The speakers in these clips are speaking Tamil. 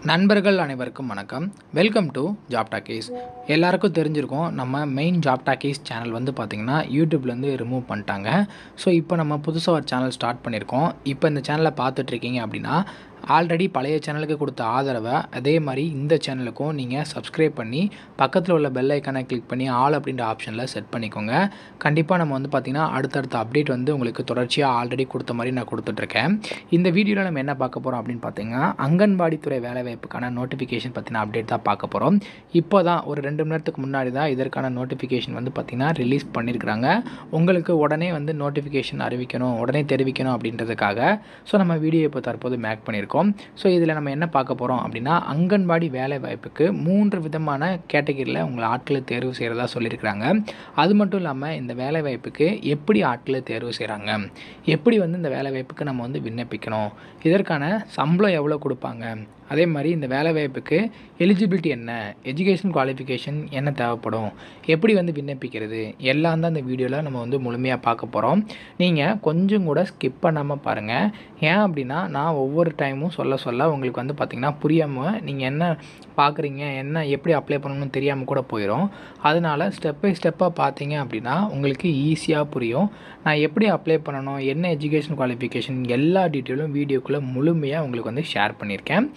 நண்பர்கள் அனைவருக்கும் வணக்கம். Welcome to job talkies. எல்லாருக்கும் தெரிஞ்சிருக்கும், நம்ம மெயின் ஜாப் டாக்கீஸ் சேனல் வந்து பார்த்திங்கன்னா யூடியூப்லேருந்து ரிமூவ் பண்ணிட்டாங்க. ஸோ இப்போ நம்ம புதுசாக ஒரு சேனல் ஸ்டார்ட் பண்ணியிருக்கோம். இப்போ இந்த சேனலை பார்த்துட்ருக்கீங்க அப்படின்னா ஆல்ரெடி பழைய சேனலுக்கு கொடுத்த ஆதரவை அதே மாதிரி இந்த சேனலுக்கும் நீங்கள் சப்ஸ்கிரைப் பண்ணி பக்கத்தில் உள்ள பெல் ஐக்கானை கிளிக் பண்ணி ஆல் அப்படின்ற ஆப்ஷனில் செட் பண்ணிக்கோங்க. கண்டிப்பாக நம்ம வந்து பார்த்திங்கன்னா அடுத்தடுத்த அப்டேட் வந்து உங்களுக்கு தொடர்ச்சியாக ஆல்ரெடி கொடுத்த மாதிரி நான் கொடுத்துட்ருக்கேன். இந்த வீடியோவில் நம்ம என்ன பார்க்க போகிறோம் அப்படின்னு பார்த்தீங்கன்னா அங்கன்வாடி துறை வேலைவாய்ப்புக்கான நோட்டிஃபிகேஷன் பற்றின அப்டேட் தான் பார்க்க போகிறோம். இப்போ தான் ஒரு 2 மணி நேரத்துக்கு முன்னாடி தான் இதற்கான நோட்டிஃபிகேஷன் வந்து பார்த்திங்கன்னா ரிலீஸ் பண்ணியிருக்கிறாங்க. உங்களுக்கு உடனே வந்து நோட்டிஃபிகேஷன் அறிவிக்கணும், உடனே தெரிவிக்கணும் அப்படின்றதுக்காக ஸோ நம்ம வீடியோ இப்போ தற்போது மேக் பண்ணியிருக்கோம். ஸோ இதில் நம்ம என்ன பார்க்க போகிறோம் அப்படின்னா அங்கன்வாடி வேலை வாய்ப்புக்கு 3 விதமான கேட்டகரியில் உங்களை ஆட்களை தேர்வு செய்கிறதா சொல்லியிருக்கிறாங்க. அது மட்டும் இல்லாமல் இந்த வேலை வாய்ப்புக்கு எப்படி ஆட்களை தேர்வு செய்கிறாங்க, எப்படி வந்து இந்த வேலை வாய்ப்புக்கு நம்ம வந்து விண்ணப்பிக்கணும், இதற்கான சம்பளம் எவ்வளோ கொடுப்பாங்க, அதே மாதிரி இந்த வேலை வாய்ப்புக்கு எலிஜிபிலிட்டி என்ன, எஜுகேஷன் குவாலிஃபிகேஷன் என்ன தேவைப்படும், எப்படி வந்து விண்ணப்பிக்கிறது, எல்லாம் தான் இந்த வீடியோவில் நம்ம வந்து முழுமையாக பார்க்க போகிறோம். நீங்கள் கொஞ்சம் கூட ஸ்கிப் பண்ணாமல் பாருங்கள். ஏன் அப்படின்னா நான் ஒவ்வொரு டைமும் சொல்ல உங்களுக்கு வந்து பார்த்திங்கன்னா புரியாமல் நீங்கள் என்ன பார்க்குறீங்க, என்ன எப்படி அப்ளை பண்ணணும்னு தெரியாமல் கூட போயிடும். அதனால் ஸ்டெப் பை ஸ்டெப்பாக பார்த்தீங்க அப்படின்னா உங்களுக்கு ஈஸியாக புரியும். நான் எப்படி அப்ளை பண்ணணும், என்ன எஜுகேஷன் குவாலிஃபிகேஷன், எல்லா டீட்டெயிலும் வீடியோக்குள்ளே முழுமையாக உங்களுக்கு வந்து ஷேர் பண்ணியிருக்கேன்.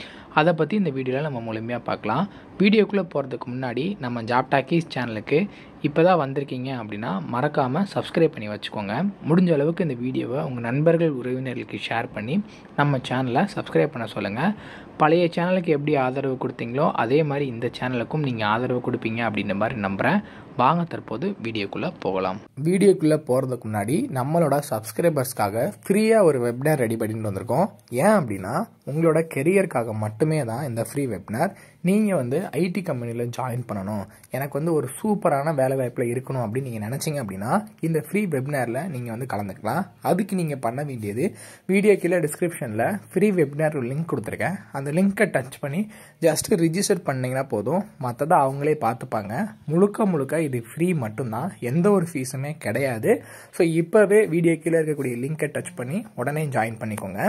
அதை பற்றி இந்த வீடியோவில் நம்ம முழுமையாக பார்க்கலாம். வீடியோக்குள்ளே போகிறதுக்கு முன்னாடி நம்ம ஜாப் டாக்கீஸ் சேனலுக்கு இப்போ தான் வந்திருக்கீங்க அப்படின்னா மறக்காமல் சப்ஸ்கிரைப் பண்ணி வச்சுக்கோங்க. முடிஞ்ச அளவுக்கு இந்த வீடியோவை உங்கள் நண்பர்கள் உறவினர்களுக்கு ஷேர் பண்ணி நம்ம சேனலை சப்ஸ்கிரைப் பண்ண சொல்லுங்கள். பழைய சேனலுக்கு எப்படி ஆதரவு கொடுத்தீங்களோ அதே மாதிரி இந்த சேனலுக்கும் நீங்கள் ஆதரவு கொடுப்பீங்க அப்படின்ற மாதிரி நம்புகிறேன். வாங்க தற்போது வீடியோக்குள்ளே போகலாம். வீடியோக்குள்ளே போகிறதுக்கு முன்னாடி நம்மளோட சப்ஸ்கிரைபர்ஸ்க்காக ஃப்ரீயாக ஒரு வெப்னார் ரெடி பண்ணிட்டு வந்திருக்கோம். ஏன் அப்படின்னா உங்களோட கெரியருக்காக மட்டுமே தான் இந்த ஃப்ரீ வெப்னார். நீங்கள் வந்து ஐடி கம்பெனியில் ஜாயின் பண்ணணும், எனக்கு வந்து ஒரு சூப்பரான வேலை வாய்ப்பில் இருக்கணும் அப்படின்னு நீங்கள் நினச்சிங்க அப்படின்னா இந்த ஃப்ரீ வெப்னாரில் நீங்கள் வந்து கலந்துக்கலாம். அதுக்கு நீங்கள் பண்ண வேண்டியது வீடியோ கீழே டிஸ்கிரிப்ஷனில் ஃப்ரீ வெப்னார் லிங்க் கொடுத்துருக்கேன். அந்த லிங்க்கை டச் பண்ணி ஜஸ்ட் ரிஜிஸ்டர் பண்ணிங்கன்னா போதும், மற்றதை அவங்களே பார்த்துப்பாங்க. முழுக்க இது ஃப்ரீ மட்டும்தான், எந்த ஒரு ஃபீஸுமே கிடையாது. ஸோ இப்போவே வீடியோ கீழே இருக்கக்கூடிய லிங்கை டச் பண்ணி உடனே ஜாயின் பண்ணிக்கோங்க.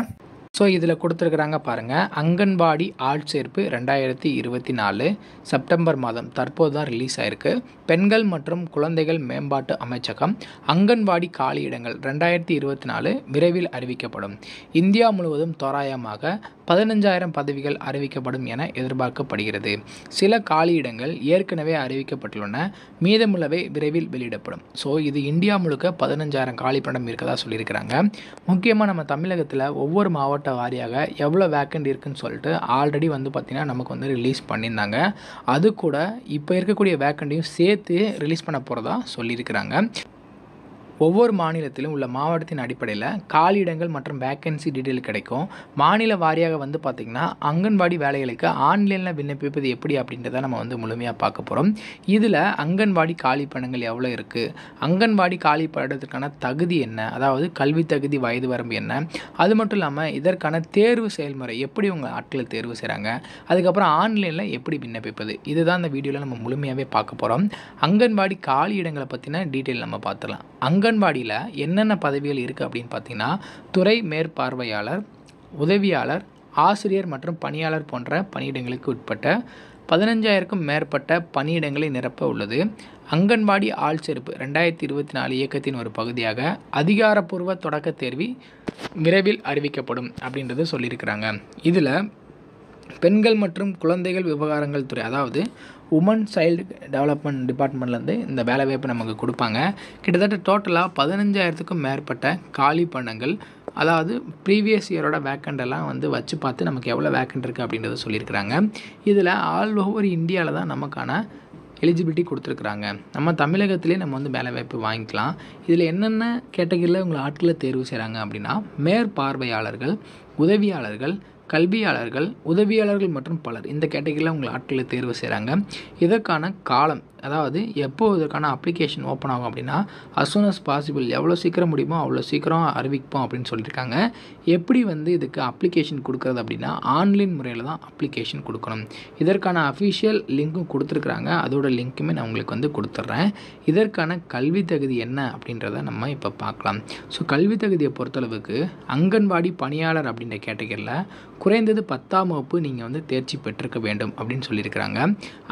ஸோ இதில் கொடுத்துருக்குறாங்க பாருங்கள், அங்கன்வாடி ஆட்சேர்ப்பு 2024 செப்டம்பர் மாதம் தற்போது தான் ரிலீஸ் ஆகிருக்கு. பெண்கள் மற்றும் குழந்தைகள் மேம்பாட்டு அமைச்சகம் அங்கன்வாடி காலியிடங்கள் 2024 விரைவில் அறிவிக்கப்படும். இந்தியா முழுவதும் தோராயமாக 15,000 பதவிகள் அறிவிக்கப்படும் என எதிர்பார்க்கப்படுகிறது. சில காலியிடங்கள் ஏற்கனவே அறிவிக்கப்பட்டுள்ளன, மீதமுள்ளவை விரைவில் வெளியிடப்படும். ஸோ இது இந்தியா முழுக்க 15,000 காலிப்படம் இருக்கதா சொல்லியிருக்கிறாங்க. முக்கியமாக நம்ம தமிழகத்தில் ஒவ்வொரு மாவட்ட வாரியாக எவ்வளோ வேக்கண்ட் இருக்குன்னு சொல்லிட்டு ஆல்ரெடி வந்து பார்த்திங்கன்னா நமக்கு வந்து ரிலீஸ் பண்ணியிருந்தாங்க. அது கூட இப்போ இருக்கக்கூடிய வேக்கண்டையும் சேர்த்து ரிலீஸ் பண்ண போகிறதா சொல்லியிருக்கிறாங்க. ஒவ்வொரு மாநிலத்திலும் உள்ள மாவட்டத்தின் அடிப்படையில் காலியிடங்கள் மற்றும் வேக்கன்சி டீட்டெயில் கிடைக்கும். மாநில வாரியாக வந்து பார்த்திங்கன்னா அங்கன்வாடி வேலைகளுக்கு ஆன்லைனில் விண்ணப்பிப்பது எப்படி அப்படின்றத நம்ம வந்து முழுமையாக பார்க்க போகிறோம். இதில் அங்கன்வாடி காலி பணிகள் எவ்வளோ இருக்குது, அங்கன்வாடி காலி படத்திற்கான தகுதி என்ன, அதாவது கல்வி தகுதி, வயது வரம்பு என்ன, அது மட்டும் இல்லாமல் இதற்கான தேர்வு செயல்முறை எப்படி உங்கள் ஆட்களை தேர்வு செய்கிறாங்க, அதுக்கப்புறம் ஆன்லைனில் எப்படி விண்ணப்பிப்பது, இதுதான் இந்த வீடியோவில் நம்ம முழுமையாகவே பார்க்க போகிறோம். அங்கன்வாடி காலி இடங்களை பற்றின டீட்டெயில் நம்ம பார்த்துக்கலாம். அங்கன்வாடியில் என்னென்ன பதவிகள் இருக்குது அப்படின்னு பார்த்தீங்கன்னா துறை மேற்பார்வையாளர், உதவியாளர், ஆசிரியர் மற்றும் பணியாளர் போன்ற பணியிடங்களுக்கு உட்பட்ட 15,000க்கும் மேற்பட்ட பணியிடங்களை நிரப்ப உள்ளது. அங்கன்வாடி ஆள்சேர்ப்பு 2024 இயக்கத்தின் ஒரு பகுதியாக அதிகாரப்பூர்வ தொடக்க தேர்வு விரைவில் அறிவிக்கப்படும் அப்படின்றது சொல்லியிருக்கிறாங்க. இதில் பெண்கள் மற்றும் குழந்தைகள் விவகாரங்கள் துறை, அதாவது உமன் சைல்டு டெவலப்மெண்ட் டிபார்ட்மெண்ட்லேருந்து இந்த வேலை வாய்ப்பு நமக்கு கொடுப்பாங்க. கிட்டத்தட்ட டோட்டலாக 15,000க்கும் மேற்பட்ட காலி பணங்கள், அதாவது ப்ரீவியஸ் இயரோட வேக்கண்டெல்லாம் வந்து வச்சு பார்த்து நமக்கு எவ்வளோ வேக்கண்ட் இருக்குது அப்படின்றத சொல்லியிருக்கிறாங்க. இதில் ஆல் ஓவர் இந்தியாவில் தான் நமக்கான எலிஜிபிலிட்டி கொடுத்துருக்குறாங்க. நம்ம தமிழகத்திலே நம்ம வந்து வேலை வாய்ப்பு வாங்கிக்கலாம். இதில் என்னென்ன கேட்டகரியில் உங்களை ஆட்களை தேர்வு செய்கிறாங்க அப்படின்னா மேற்பார்வையாளர்கள், உதவியாளர்கள், கல்வியாளர்கள், உதவியாளர்கள் மற்றும் பலர், இந்த கேட்டகரியில் உங்களை ஆட்களை தேர்வு செய்கிறாங்க. இதற்கான காலம், அதாவது எப்போ இதற்கான அப்ளிகேஷன் ஓப்பன் ஆகும் அப்படின்னா as soon as possible, எவ்வளோ சீக்கிரம் முடியுமோ அவ்வளோ சீக்கிரம் அறிவிப்போம் அப்படின்னு சொல்லியிருக்காங்க. எப்படி வந்து இதுக்கு அப்ளிகேஷன் கொடுக்குறது அப்படின்னா ஆன்லைன் முறையில் தான் அப்ளிகேஷன் கொடுக்கணும். இதற்கான அஃபிஷியல் லிங்க்கும் கொடுத்துருக்குறாங்க, அதோட லிங்க்குமே நான் உங்களுக்கு வந்து கொடுத்துட்றேன். இதற்கான கல்வி தகுதி என்ன அப்படின்றத நம்ம இப்போ பார்க்கலாம். ஸோ கல்வி தகுதியை பொறுத்தளவுக்கு அங்கன்வாடி பணியாளர் அப்படின்ற கேட்டகரியில் குறைந்தது 10ஆம் வகுப்பு நீங்கள் வந்து தேர்ச்சி பெற்றிருக்க வேண்டும் அப்படின்னு சொல்லியிருக்கிறாங்க.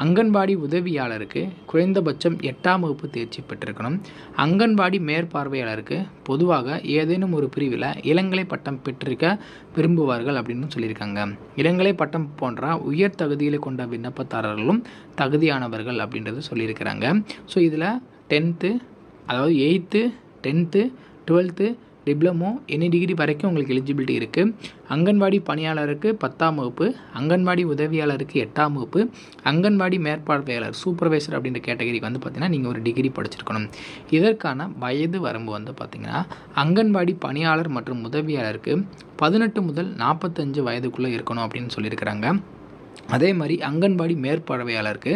அங்கன்வாடி உதவியாளருக்கு குறைந்தபட்சம் 8ஆம் வகுப்பு தேர்ச்சி பெற்றிருக்கணும். அங்கன்வாடி மேற்பார்வையாளருக்கு பொதுவாக ஏதேனும் ஒரு பிரிவில் இளங்கலை பட்டம் பெற்றிருக்க விரும்புவார்கள் அப்படின்னு சொல்லியிருக்காங்க. இளங்கலை பட்டம் போன்ற உயர் தகுதிகளை கொண்ட விண்ணப்பதாரர்களும் தகுதியானவர்கள் அப்படின்றது சொல்லியிருக்கிறாங்க. ஸோ இதில் 10th அதாவது 8th 10th 12th diploma any degree வரைக்கும் உங்களுக்கு எலிஜிபிலிட்டி இருக்குது. அங்கன்வாடி பணியாளருக்கு 10ஆம் வகுப்பு, அங்கன்வாடி உதவியாளருக்கு 8ஆம் வகுப்பு, அங்கன்வாடி மேற்பார்வையாளர் சூப்பர்வைசர் அப்படின்ற கேட்டகரிக்கு வந்து பார்த்திங்கன்னா நீங்கள் ஒரு டிகிரி படிச்சிருக்கணும். இதற்கான வயது வரம்பு வந்து பார்த்திங்கன்னா அங்கன்வாடி பணியாளர் மற்றும் உதவியாளருக்கு 18 முதல் 45 வயதுக்குள்ளே இருக்கணும் அப்படின்னு சொல்லியிருக்கிறாங்க. அதே மாதிரி அங்கன்வாடி மேற்பார்வையாளருக்கு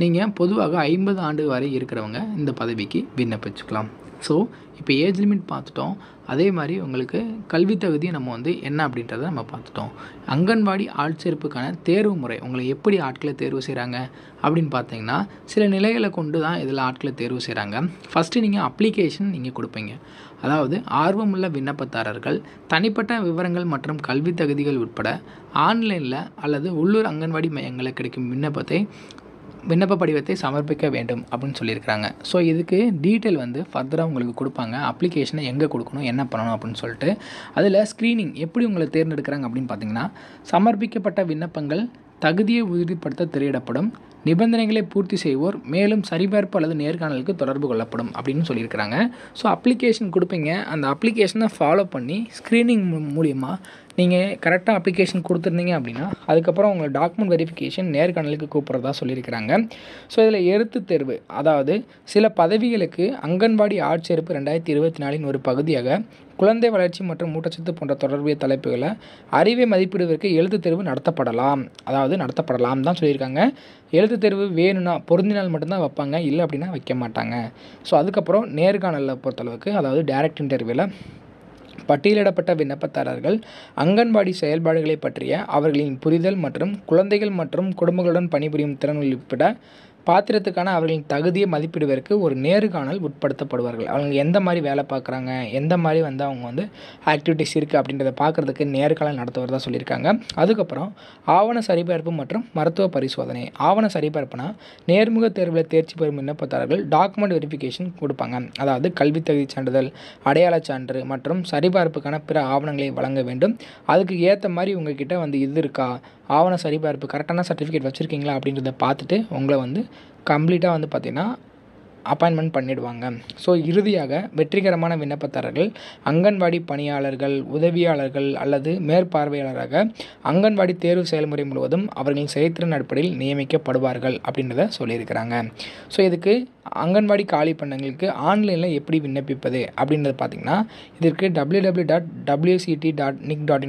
நீங்கள் பொதுவாக 50 ஆண்டு வரை இருக்கிறவங்க இந்த பதவிக்கு விண்ணப்பிச்சுக்கலாம். ஸோ இப்போ ஏஜ் லிமிட் பார்த்துட்டோம். அதே மாதிரி உங்களுக்கு கல்வி தகுதியை நம்ம வந்து என்ன அப்படின்றத நம்ம பார்த்துட்டோம். அங்கன்வாடி ஆட்சேர்ப்புக்கான தேர்வு முறை உங்களை எப்படி ஆட்களை தேர்வு செய்கிறாங்க அப்படின்னு பார்த்தீங்கன்னா சில நிலைகளை கொண்டு தான் இதில் ஆட்களை தேர்வு செய்கிறாங்க. ஃபஸ்ட்டு நீங்கள் அப்ளிகேஷன் நீங்கள் கொடுப்பீங்க. அதாவது ஆர்வமுள்ள விண்ணப்பதாரர்கள் தனிப்பட்ட விவரங்கள் மற்றும் கல்வி தகுதிகள் உட்பட ஆன்லைனில் அல்லது உள்ளூர் அங்கன்வாடி மையங்களில் கிடைக்கும் விண்ணப்ப படிவத்தை சமர்ப்பிக்க வேண்டும் அப்படின்னு சொல்லியிருக்கிறாங்க. ஸோ இதுக்கு டீட்டெயில் வந்து ஃபர்தராக உங்களுக்கு கொடுப்பாங்க. அப்ளிகேஷனை எங்கே கொடுக்கணும், என்ன பண்ணணும் அப்படின்னு சொல்லிட்டு. அதில் ஸ்க்ரீனிங் எப்படி உங்களை தேர்ந்தெடுக்கிறாங்க அப்படின்னு பார்த்தீங்கன்னா சமர்ப்பிக்கப்பட்ட விண்ணப்பங்கள் தகுதியை உறுதிப்படுத்த திரையிடப்படும், நிபந்தனைகளை பூர்த்தி செய்வோர் மேலும் சரிபார்ப்பு அல்லது நேர்காணலுக்கு தொடர்பு கொள்ளப்படும் அப்படின்னு சொல்லியிருக்கிறாங்க. ஸோ அப்ளிகேஷன் கொடுப்பீங்க. அந்த அப்ளிகேஷனை ஃபாலோ பண்ணி ஸ்க்ரீனிங் மூலிமா நீங்கள் கரெக்டாக அப்ளிகேஷன் கொடுத்துருந்தீங்க அப்படின்னா அதுக்கப்புறம் உங்களை டாக்குமெண்ட் வெரிஃபிகேஷன் நேர்காணலுக்கு கூப்பிட்றதா சொல்லியிருக்கிறாங்க. ஸோ இதில் எழுத்து தேர்வு, அதாவது சில பதவிகளுக்கு அங்கன்வாடி ஆட்சேர்ப்பு 2024 ஒரு பகுதியாக குழந்தை வளர்ச்சி மற்றும் ஊட்டச்சத்து போன்ற தொடர்புடைய தலைப்புகளை அறிவை மதிப்பிடுவதற்கு எழுத்து தேர்வு நடத்தப்படலாம் தான் சொல்லியிருக்காங்க. எழுத்து தேர்வு வேணும்னா பொருந்தினால் மட்டும்தான் வைப்பாங்க, இல்லை அப்படின்னா வைக்க மாட்டாங்க. ஸோ அதுக்கப்புறம் நேர்காணலில் பொறுத்தளவுக்கு அதாவது டைரக்ட் இன்டர்வியூவில் பட்டியலிடப்பட்ட விண்ணப்பதாரர்கள் அங்கன்வாடி செயல்பாடுகளை பற்றிய அவர்களின் புரிதல் மற்றும் குழந்தைகள் மற்றும் குடும்பங்களுடன் பணிபுரியும் திறன் உட்பட பாத்திரத்துக்கான அவர்களின் தகுதியை மதிப்பிடுவதற்கு ஒரு நேர்காணல் உட்படுத்தப்படுவார்கள். அவங்க எந்த மாதிரி வேலை பார்க்குறாங்க, எந்த மாதிரி வந்து அவங்க வந்து ஆக்டிவிட்டிஸ் இருக்குது அப்படின்றத பார்க்குறதுக்கு நேர்காணல் நடத்துவதாக சொல்லியிருக்காங்க. அதுக்கப்புறம் ஆவண சரிபார்ப்பு மற்றும் மருத்துவ பரிசோதனை. ஆவண சரிபார்ப்புனா நேர்முக தேர்வில் தேர்ச்சி பெறும் விண்ணப்பதாரர்கள் டாக்குமெண்ட் வெரிஃபிகேஷன் கொடுப்பாங்க. அதாவது கல்வி தகுதி சான்றிதழ், அடையாள சான்று மற்றும் சரிபார்ப்புக்கான பிற ஆவணங்களை வழங்க வேண்டும். அதுக்கு ஏற்ற மாதிரி உங்ககிட்ட வந்து இது இருக்கா, ஆவண சரிபார்ப்பு கரெக்டான சர்டிஃபிகேட் வச்சுருக்கீங்களா அப்படின்றத பார்த்துட்டு உங்களை வந்து கம்ப்ளீட்டாக வந்து பார்த்திங்கன்னா அப்பாயின்மெண்ட் பண்ணிடுவாங்க. ஸோ இறுதியாக வெற்றிகரமான விண்ணப்பதாரர்கள் அங்கன்வாடி பணியாளர்கள், உதவியாளர்கள் அல்லது மேற்பார்வையாளராக அங்கன்வாடி தேர்வு செயல்முறை முழுவதும் அவர்களின் செயல்திறன் அடிப்படையில் நியமிக்கப்படுவார்கள் அப்படின்றத சொல்லியிருக்கிறாங்க. ஸோ இதுக்கு அங்கன்வாடி காலி பண்ணங்களுக்கு ஆன்லைனில் எப்படி விண்ணப்பிப்பது அப்படின்றது பார்த்திங்கன்னா இதற்கு www.wct.nic.in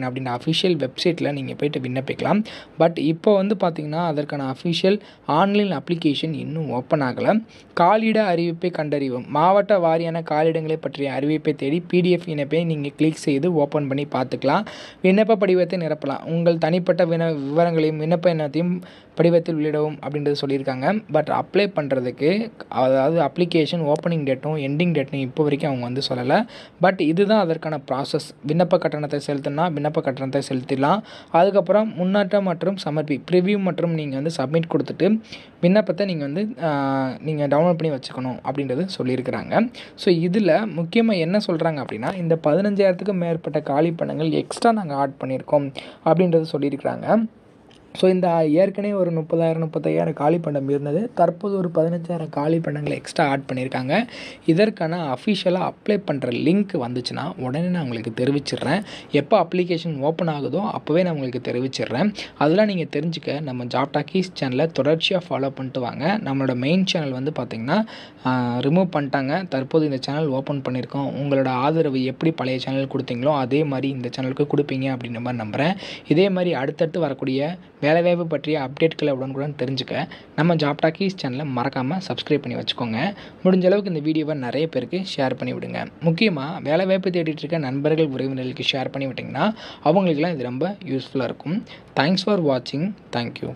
அப்படின்ற அஃபிஷியல் வெப்சைட்டில் நீங்கள் போய்ட்டு விண்ணப்பிக்கலாம். பட் இப்போ வந்து பார்த்திங்கன்னா அதற்கான அஃபிஷியல் ஆன்லைன் அப்ளிகேஷன் இன்னும் ஓப்பன் ஆகலை. காலியிட அறிவிப்பை கண்டறிவோம். மாவட்ட வாரியான காலியிடங்களை பற்றிய அறிவிப்பை தேடி PDF இணைப்பை நீங்கள் கிளிக் செய்து ஓப்பன் பண்ணி பார்த்துக்கலாம். விண்ணப்ப படிவத்தை நிரப்பலாம். உங்கள் தனிப்பட்ட விவரங்களையும் விண்ணப்ப எண்ணத்தையும் படிவத்தில் உள்ளிடவும் அப்படின்றது சொல்லியிருக்காங்க. பட் அப்ளை பண்ணுறதுக்கு அதாவது அப்ளிகேஷன் ஓப்பனிங் டேட்டும் எண்டிங் டேட்டும் இப்போ வரைக்கும் அவங்க வந்து சொல்லலை. பட் இதுதான் அதற்கான ப்ராசஸ். விண்ணப்ப கட்டணத்தை செலுத்தினா விண்ணப்ப கட்டணத்தை செலுத்திடலாம். அதுக்கப்புறம் முன்னேற்றம் மற்றும் ப்ரிவ்யூ மற்றும் நீங்கள் வந்து சப்மிட் கொடுத்துட்டு விண்ணப்பத்தை நீங்கள் டவுன்லோட் பண்ணி வச்சுக்கணும் அப்படின்றது சொல்லியிருக்கிறாங்க. ஸோ இதில் முக்கியமாக என்ன சொல்கிறாங்க அப்படின்னா இந்த 15,000க்கும் மேற்பட்ட காலி பணங்கள் எக்ஸ்ட்ரா நாங்கள் ஆட் பண்ணியிருக்கோம் அப்படின்றது சொல்லியிருக்கிறாங்க. ஸோ இந்த ஏற்கனவே ஒரு 30,000-35,000 காலி பண்டம் இருந்தது. தற்போது ஒரு 15,000 காலி பண்டங்களை எக்ஸ்ட்ரா ஆட் பண்ணியிருக்காங்க. இதற்கான அஃபிஷியலாக அப்ளை பண்ணுற லிங்க் வந்துச்சுன்னா உடனே நான் உங்களுக்கு தெரிவிச்சிடுறேன். எப்போ அப்ளிகேஷன் ஓப்பன் ஆகுதோ அப்போவே நான் உங்களுக்கு தெரிவிச்சிடுறேன். அதெல்லாம் நீங்கள் தெரிஞ்சுக்க நம்ம ஜாப் டாக்கீஸ் சேனலை தொடர்ச்சியாக ஃபாலோ பண்ணிட்டு வாங்க. நம்மளோட மெயின் சேனல் வந்து பார்த்திங்கன்னா ரிமூவ் பண்ணிட்டாங்க. தற்போது இந்த சேனல் ஓப்பன் பண்ணியிருக்கோம். உங்களோட ஆதரவு எப்படி பழைய சேனல் கொடுத்தீங்களோ அதே மாதிரி இந்த சேனலுக்கு கொடுப்பீங்க அப்படின்ற மாதிரி நம்புகிறேன். இதே மாதிரி அடுத்தடுத்து வரக்கூடிய வேலைவாய்ப்பு பற்றிய அப்டேட்களை உடனுக்குடன் தெரிஞ்சுக்க நம்ம ஜாப் டாக்கீஸ் சேனலை மறக்காமல் சப்ஸ்கிரைப் பண்ணி வச்சுக்கோங்க. முடிஞ்ச அளவுக்கு இந்த வீடியோவை நிறைய பேருக்கு ஷேர் பண்ணி விடுங்க. முக்கியமாக வேலைவாய்ப்பு தேடிட்டு இருக்க நண்பர்கள், உறவினர்களுக்கு ஷேர் பண்ணி விட்டிங்கன்னா அவங்களுக்குலாம் இது ரொம்ப யூஸ்ஃபுல்லாக இருக்கும். தேங்க்ஸ் ஃபார் வாட்சிங். தேங்க்யூ.